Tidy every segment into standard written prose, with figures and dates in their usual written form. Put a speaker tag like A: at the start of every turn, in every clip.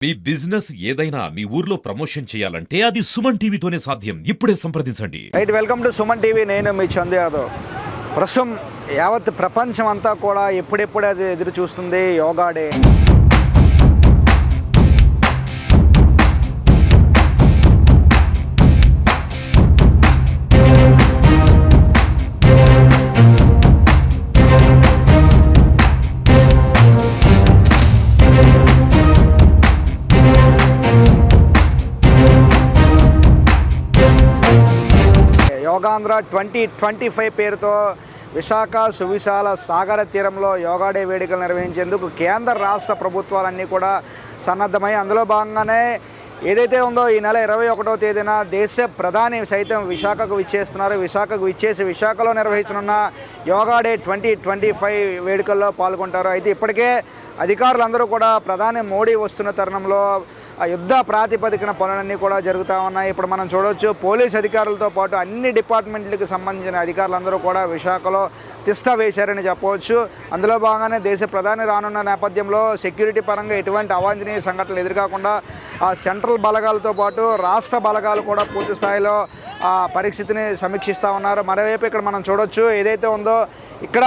A: మీ business ఏదైనా మీ ఊర్లో promotion చేయాలంటే అది సుమన్ టీవీతోనే సాధ్యం. ఇప్పుడే సంప్రదించండి.
B: Right, welcome to Suman TV. నేను మీ చందు యాదవ్. ప్రస్తుతం యావత్ ప్రపంచం అంతా కూడా ఎప్పుడెప్పుడు అది ఎదురు చూస్తుంది యోగా డే. యోగాంధ్ర 2025 పేరుతో విశాఖ సువిశాల సాగర తీరంలో యోగా డే వేడుకలు నిర్వహించేందుకు కేంద్ర రాష్ట్ర ప్రభుత్వాలన్నీ కూడా సన్నద్ధమై అందులో భాగంగానే ఏదైతే ఉందో ఈ నెల 21వ తేదీన దేశ ప్రధాని సైతం విశాఖకు విచ్చేస్తున్నారు. విశాఖకు విచ్చేసి విశాఖలో నిర్వహించనున్న యోగా డే 2025 వేడుకల్లో పాల్గొంటారు. అయితే ఇప్పటికే అధికారులందరూ కూడా ప్రధాని మోడీ వస్తున్న తరుణంలో యుద్ధ ప్రాతిపదికన పనులన్నీ కూడా జరుగుతూ ఉన్నాయి. ఇప్పుడు మనం చూడవచ్చు, పోలీస్ అధికారులతో పాటు అన్ని డిపార్ట్మెంట్లకు సంబంధించిన అధికారులందరూ కూడా విశాఖలో తిష్ట వేశారని చెప్పవచ్చు. అందులో భాగంగానే దేశ ప్రధాని రానున్న నేపథ్యంలో సెక్యూరిటీ పరంగా ఎటువంటి అవాంఛనీయ సంఘటనలు ఎదురుకాకుండా సెంట్రల్ బలగాలతో పాటు రాష్ట్ర బలగాలు కూడా పూర్తి స్థాయిలో పరిస్థితిని సమీక్షిస్తూ ఉన్నారు. మరోవైపు ఇక్కడ మనం చూడవచ్చు, ఏదైతే ఉందో ఇక్కడ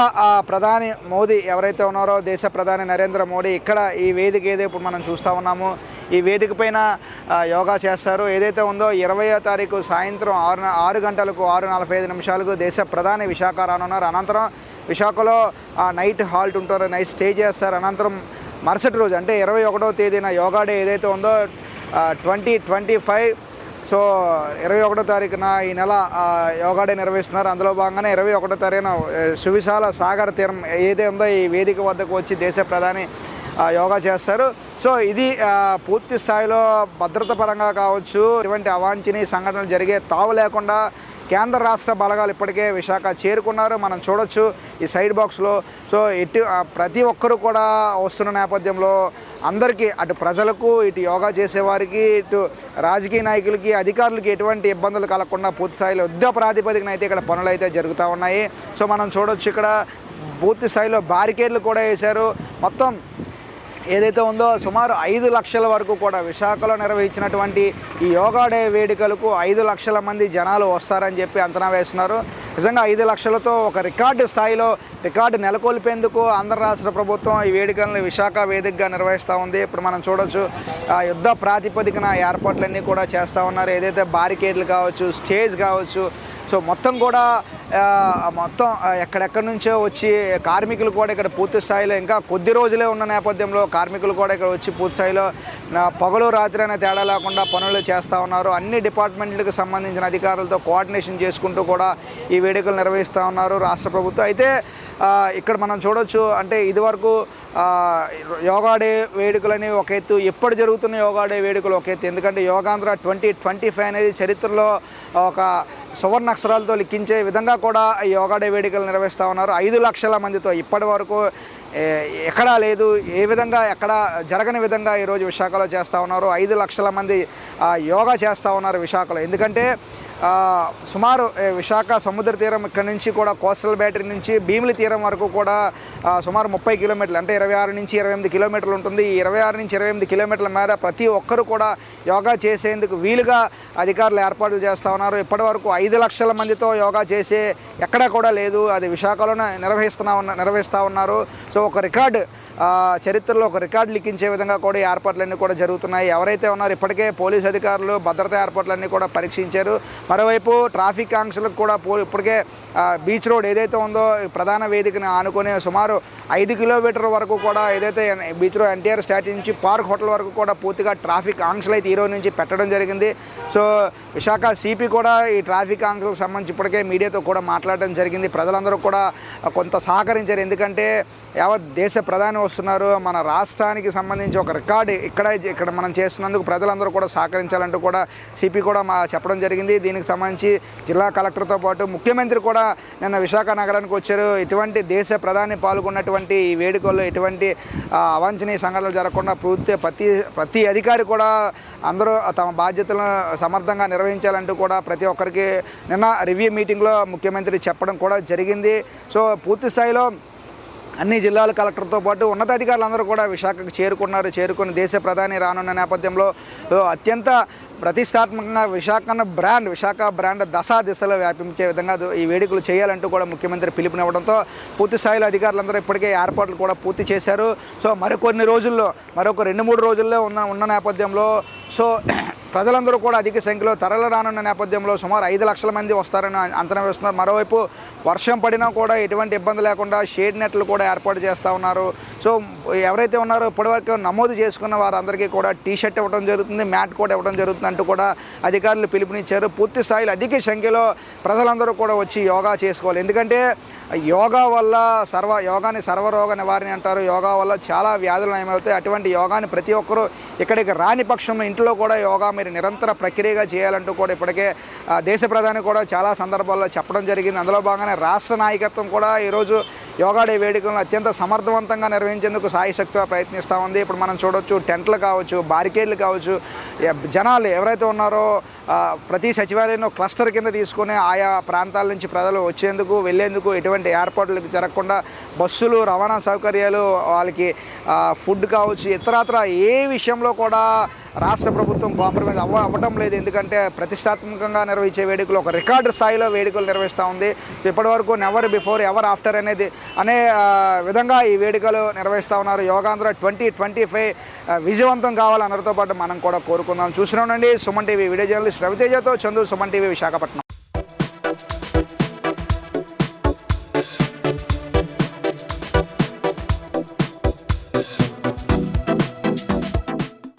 B: ప్రధాని మోదీ ఎవరైతే ఉన్నారో దేశ ప్రధాని నరేంద్ర మోడీ ఇక్కడ ఈ వేదిక ఏదో ఇప్పుడు మనం చూస్తూ ఉన్నాము. ఈ వేదిక పైన యోగా చేస్తారు. ఏదైతే ఉందో 20వ తారీఖు సాయంత్రం 6 గంటలకు 6:45 దేశ ప్రధాని విశాఖ రానున్నారు. అనంతరం విశాఖలో నైట్ హాల్ట్ ఉంటారు, నైట్ స్టే చేస్తారు. అనంతరం మరుసటి రోజు అంటే 21వ తేదీన యోగా డే ఏదైతే ఉందో 2025, సో 21వ తారీఖున ఈ నెల యోగా డే నిర్వహిస్తున్నారు. అందులో భాగంగానే 21వ తారీఖున సువిశాల సాగర తీరం ఏదైతే ఉందో ఈ వేదిక వద్దకు వచ్చి దేశ ప్రధాని యోగా చేస్తారు. సో ఇది పూర్తి స్థాయిలో భద్రత పరంగా కావచ్చు, ఇటువంటి అవాంఛనీయ సంఘటనలు జరిగే తావు లేకుండా కేంద్ర రాష్ట్ర బలగాలు ఇప్పటికే విశాఖ చేరుకున్నారు. మనం చూడొచ్చు ఈ సైడ్ బాక్స్లో. సో ప్రతి ఒక్కరూ కూడా వస్తున్న నేపథ్యంలో అందరికీ, అటు ప్రజలకు, ఇటు యోగా చేసేవారికి, ఇటు రాజకీయ నాయకులకి, అధికారులకి ఎటువంటి ఇబ్బందులు కలగకుండా పూర్తి స్థాయిలో యుద్ధ ప్రాతిపదికన అయితే ఇక్కడ పనులు అయితే జరుగుతూ ఉన్నాయి. సో మనం చూడొచ్చు ఇక్కడ పూర్తి స్థాయిలో బ్యారికేడ్లు కూడా వేశారు. మొత్తం ఏదైతే ఉందో సుమారు 5 లక్షల వరకు కూడా విశాఖలో నిర్వహించినటువంటి ఈ యోగా డే వేడుకలకు 5 లక్షల మంది జనాలు వస్తారని చెప్పి అంచనా వేస్తున్నారు. నిజంగా 5 లక్షలతో ఒక రికార్డు స్థాయిలో రికార్డు నెలకొల్పేందుకు ఆంధ్ర రాష్ట్ర ప్రభుత్వం ఈ వేడుకలను విశాఖ వేదికగా నిర్వహిస్తూ ఉంది. ఇప్పుడు మనం చూడొచ్చు యుద్ధ ప్రాతిపదికన ఏర్పాట్లన్నీ కూడా చేస్తూ ఉన్నారు. ఏదైతే బారికేడ్లు కావచ్చు, స్టేజ్ కావచ్చు, సో మొత్తం కూడా మొత్తం ఎక్కడెక్కడి నుంచో వచ్చి కార్మికులు కూడా ఇక్కడ పూర్తి స్థాయిలో ఇంకా కొద్ది రోజులే ఉన్న నేపథ్యంలో కార్మికులు కూడా ఇక్కడ వచ్చి పూర్తి స్థాయిలో పగలు రాత్రి అనే తేడా లేకుండా పనులు చేస్తూ ఉన్నారు. అన్ని డిపార్ట్మెంట్లకు సంబంధించిన అధికారులతో కోఆర్డినేషన్ చేసుకుంటూ కూడా ఈ వేడుకలు నిర్వహిస్తూ ఉన్నారు రాష్ట్ర ప్రభుత్వం. అయితే ఇక్కడ మనం చూడొచ్చు, అంటే ఇదివరకు యోగా డే వేడుకలని ఒక ఎత్తు, ఎప్పుడు జరుగుతున్న యోగా డే వేడుకలు ఒక ఎత్తు. ఎందుకంటే యోగాంధ్ర 2025 అనేది చరిత్రలో ఒక సువర్ణ అక్షరాలతో లిఖించే విధంగా కూడా ఈ యోగా డే వేడుకలు నిర్వహిస్తూ ఉన్నారు. 5 లక్షల మందితో ఇప్పటి వరకు ఎక్కడా లేదు, ఏ విధంగా ఎక్కడ జరగని విధంగా ఈరోజు విశాఖలో చేస్తూ ఉన్నారు. 5 లక్షల మంది యోగా చేస్తూ ఉన్నారు విశాఖలో. ఎందుకంటే సుమారు విశాఖ సముద్ర తీరం ఇక్కడ నుంచి కూడా కోస్టల్ బ్యాటరీ నుంచి భీమిలి తీరం వరకు కూడా సుమారు 30 కిలోమీటర్లు, అంటే 26 నుంచి 28 కిలోమీటర్లు ఉంటుంది. ఈ 26 నుంచి 28 కిలోమీటర్ల మీద ప్రతి ఒక్కరు కూడా యోగా చేసేందుకు వీలుగా అధికారులు ఏర్పాట్లు చేస్తూ ఉన్నారు. ఇప్పటి వరకు 5 లక్షల మందితో యోగా చేసే ఎక్కడా కూడా లేదు. అది విశాఖలోనే నిర్వహిస్తూ ఉన్నారు. సో ఒక రికార్డు, చరిత్రలో ఒక రికార్డు లిఖించే విధంగా కూడా ఏర్పాట్లన్నీ కూడా జరుగుతున్నాయి. ఎవరైతే ఉన్నారో ఇప్పటికే పోలీసు అధికారులు భద్రతా ఏర్పాట్లన్నీ కూడా పరీక్షించారు. మరోవైపు ట్రాఫిక్ ఆంక్షలకు కూడా ఇప్పటికే బీచ్ రోడ్ ఏదైతే ఉందో ప్రధాన వేదికను ఆనుకొని సుమారు 5 కిలోమీటర్ల వరకు కూడా ఏదైతే బీచ్ రోడ్ ఎన్టీఆర్ స్టాట్యూ నుంచి పార్క్ హోటల్ వరకు కూడా పూర్తిగా ట్రాఫిక్ ఆంక్షలు అయితే ఈరోజు నుంచి పెట్టడం జరిగింది. సో విశాఖ సిపి కూడా ఈ ట్రాఫిక్ ఆంక్షలకు సంబంధించి ఇప్పటికే మీడియాతో కూడా మాట్లాడడం జరిగింది. ప్రజలందరూ కూడా కొంత సహకరించారు. ఎందుకంటే యావత్ దేశ ప్రధాని వస్తున్నారు, మన రాష్ట్రానికి సంబంధించి ఒక రికార్డు ఇక్కడ మనం చేస్తున్నందుకు ప్రజలందరూ కూడా సహకరించాలంటూ కూడా సిపి కూడా చెప్పడం జరిగింది. దీనికి సంబంధించి జిల్లా కలెక్టర్తో పాటు ముఖ్యమంత్రి కూడా నిన్న విశాఖ నగరానికి వచ్చారు. ఇటువంటి దేశ ప్రధాని పాల్గొన్నటువంటి ఈ వేడుకల్లో ఎటువంటి అవాంఛనీయ సంఘటనలు జరగకుండా ప్రతి అధికారి కూడా అందరూ తమ బాధ్యతలను సమర్థంగా నిర్వహించాలంటూ కూడా ప్రతి ఒక్కరికి నిన్న రివ్యూ మీటింగ్లో ముఖ్యమంత్రి చెప్పడం కూడా జరిగింది. సో పూర్తి స్థాయిలో అన్ని జిల్లాల కలెక్టర్తో పాటు ఉన్నతాధికారులందరూ కూడా విశాఖకు చేరుకుని దేశ ప్రధాని రానున్న నేపథ్యంలో అత్యంత ప్రతిష్టాత్మకంగా విశాఖ బ్రాండ్ దశా దిశలో వ్యాపించే విధంగా ఈ వేడుకలు చేయాలంటూ కూడా ముఖ్యమంత్రి పిలుపునివ్వడంతో పూర్తి స్థాయిలో అధికారులందరూ ఇప్పటికే ఏర్పాట్లు కూడా పూర్తి చేశారు. సో మరొక 2-3 రోజుల్లో ఉన్న నేపథ్యంలో సో ప్రజలందరూ కూడా అధిక సంఖ్యలో తరలి రానున్న నేపథ్యంలో సుమారు 5 లక్షల మంది వస్తారని అంచనా వేస్తున్నారు. మరోవైపు వర్షం పడినా కూడా ఎటువంటి ఇబ్బంది లేకుండా షేడ్ నెట్లు కూడా ఏర్పాటు చేస్తూ ఉన్నారు. సో ఎవరైతే ఉన్నారో ఇప్పటివరకు నమోదు చేసుకున్న వారందరికీ కూడా టీ-షర్ట్ ఇవ్వడం జరుగుతుంది, మ్యాట్ కూడా ఇవ్వడం జరుగుతుంది అంటూ కూడా అధికారులు పిలుపునిచ్చారు. పూర్తి స్థాయిలో అధిక సంఖ్యలో ప్రజలందరూ కూడా వచ్చి యోగా చేసుకోవాలి. ఎందుకంటే యోగా వల్ల యోగాని సర్వరోగ నివారణ అంటారు. యోగా వల్ల చాలా వ్యాధులు నయమవుతాయి. అటువంటి యోగాని ప్రతి ఒక్కరూ ఇక్కడికి రాని పక్షంలో ఇంట్లో కూడా యోగా మీరు నిరంతర ప్రక్రియగా చేయాలంటూ కూడా ఇప్పటికే దేశ ప్రధాని కూడా చాలా సందర్భాల్లో చెప్పడం జరిగింది. అందులో భాగంగానే రాష్ట్ర నాయకత్వం కూడా ఈరోజు యోగా డే వేడుకలను అత్యంత సమర్థవంతంగా నిర్వహించేందుకు సాయశక్తిగా ప్రయత్నిస్తూ ఉంది. ఇప్పుడు మనం చూడొచ్చు, టెంట్లు కావచ్చు, బారికేడ్లు కావచ్చు, జనాలు ఎవరైతే ఉన్నారో ప్రతి సచివాలయంలో క్లస్టర్ కింద తీసుకుని ఆయా ప్రాంతాల నుంచి ప్రజలు వచ్చేందుకు వెళ్ళేందుకు ఎటువంటి ఏర్పాట్లు జరగకుండా బస్సులు, రవాణా సౌకర్యాలు, వాళ్ళకి ఫుడ్ కావచ్చు, ఇతరత్ర ఏ విషయంలో కూడా రాష్ట్ర ప్రభుత్వం కాంప్రమైజ్ అవ్వడం లేదు. ఎందుకంటే ప్రతిష్టాత్మకంగా నిర్వహించే వేడుకలు ఒక రికార్డు స్థాయిలో వేడుకలు నిర్వహిస్తూ ఉంది. ఇప్పటివరకు నెవర్ బిఫోర్ ఎవర్ ఆఫ్టర్ అనే విధంగా ఈ వేడుకలు నిర్వహిస్తూ ఉన్నారు. యోగాంధ్ర 2025 విజయవంతం కావాలన్నతో పాటు మనం కూడా కోరుకుందాం. చూస్తూనే ఉండండి సుమన్ టీవీ. వీడియో జర్నలిస్ట్ రవితేజతో చందు, సుమన్ టీవీ, విశాఖపట్నం.